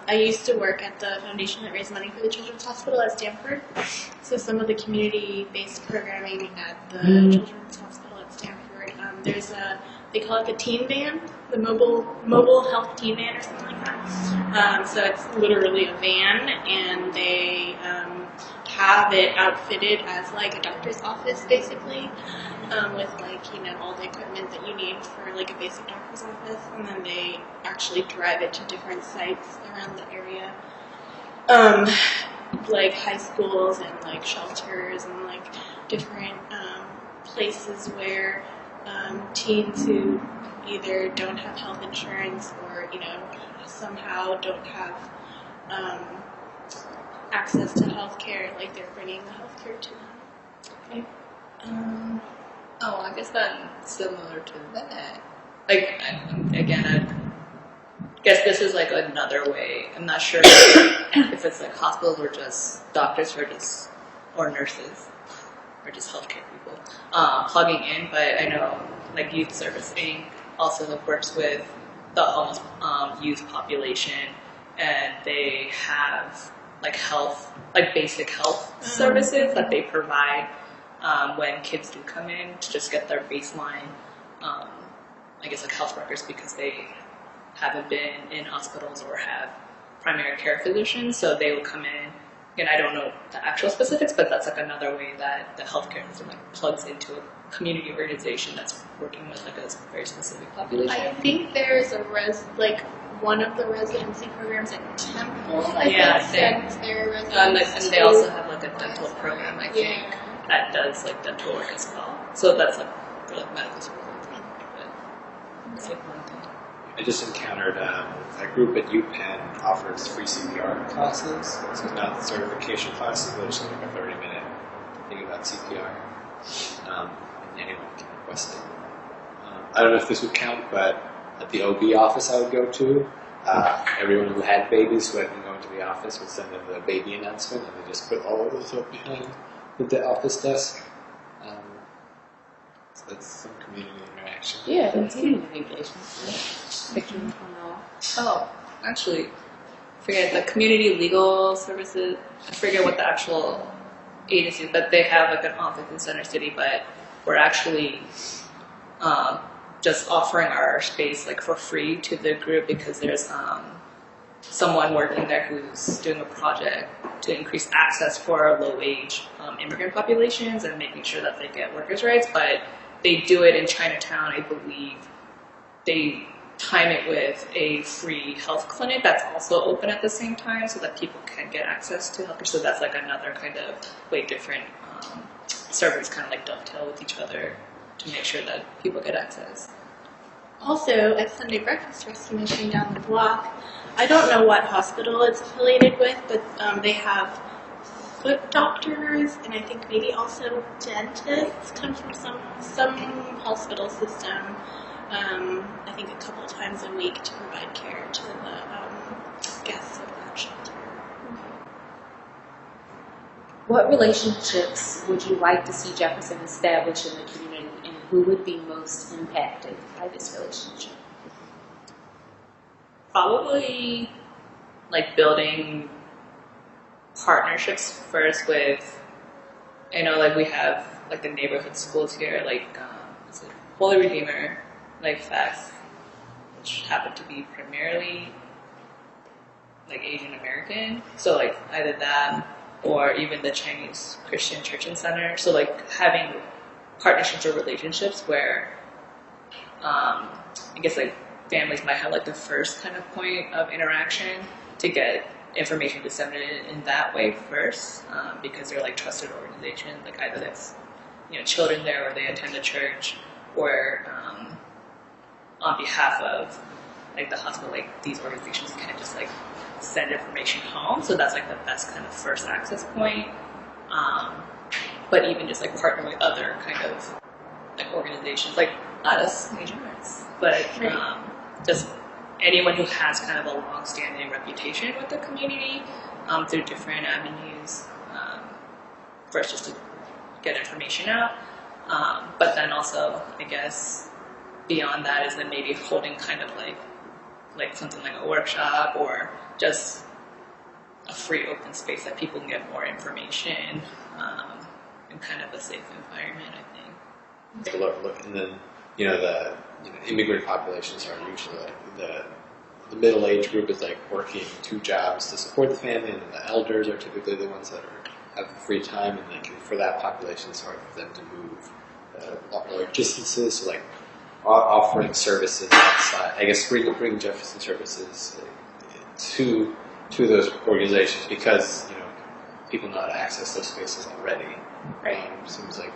I used to work at the foundation that raised money for the Children's Hospital at Stanford. So some of the community-based programming at the Children's Hospital at Stanford, they call it the teen van, the mobile health teen van or something like that. So it's literally a van, and they have it outfitted as like a doctor's office, basically, with all the equipment that you need for like a basic doctor's office, and then they actually drive it to different sites around the area, like high schools and like shelters and like different places where teens who either don't have health insurance or somehow don't have access to health care, like they're bringing the health care to them. Okay. I guess that's similar to that. Like, again, I guess this is like another way. I'm not sure if it's like hospitals or just doctors or nurses or just healthcare people plugging in, but I know like Youth Service Inc. also works with the homeless youth population, and they have like basic health services that they provide when kids do come in to just get their baseline, I guess like health records, because they haven't been in hospitals or have primary care physicians, so they will come in. Again, I don't know the actual specifics, but that's like another way that the healthcare system like plugs into a community organization that's working with like a very specific population. I think there's one of the residency programs at Temple. I think sends their residents. And they also have like a dental program, I think, that does like dental work as well. So that's like for like medical school. But it's like one thing. I just encountered a group at UPenn offers free CPR classes. So it's not certification classes, but it's like a 30-minute thing about CPR. And anyone can request it. I don't know if this would count, but at the OB office I would go to, everyone who had babies who had been going to the office would send them the baby announcement, and they just put all of those up behind the office desk. So that's some community interaction. Yeah, that's community engagement. Pictures actually, forget the community legal services. I forget what the actual agency is, but they have like an office in Center City. But we're actually just offering our space like for free to the group, because there's someone working there who's doing a project to increase access for low-wage immigrant populations and making sure that they get workers' rights. But they do it in Chinatown, I believe. They time it with a free health clinic that's also open at the same time, so that people can get access to healthcare. So that's like another kind of way different services kind of like dovetail with each other to make sure that people get access. Also, at Sunday Breakfast Rescue Mission down the block, I don't know what hospital it's affiliated with, but they have foot doctors, and I think maybe also dentists come from some hospital system. I think a couple times a week to provide care to the guests of that shelter. What relationships would you like to see Jefferson establish in the community, and who would be most impacted by this relationship? Probably like building partnerships first with, like we have like the neighborhood schools here, like Holy Redeemer, like FACS, which happen to be primarily like Asian American. So like either that or even the Chinese Christian Church and Center. So like having partnerships or relationships where I guess like families might have like the first kind of point of interaction to get information disseminated in that way first, because they're like trusted organizations. Like either there's children there, or they attend a church, or on behalf of like the hospital, like these organizations can just like send information home. So that's like the best kind of first access point. But even just like partner with other kind of like organizations, like not us Asian Arts, but just anyone who has kind of a long-standing reputation with the community through different avenues. First, just to get information out, but then also, I guess, beyond that is then maybe holding kind of like like something like a workshop or just a free open space that people can get more information and kind of a safe environment, I think. Take a look, and then the immigrant populations are usually like the middle age group is like working 2 jobs to support the family, and then the elders are typically the ones that have the free time, and like for that population, it's hard for them to move large distances. So like offering services outside, I guess bring Jefferson services to those organizations because people know how to access those spaces already. Right. Seems like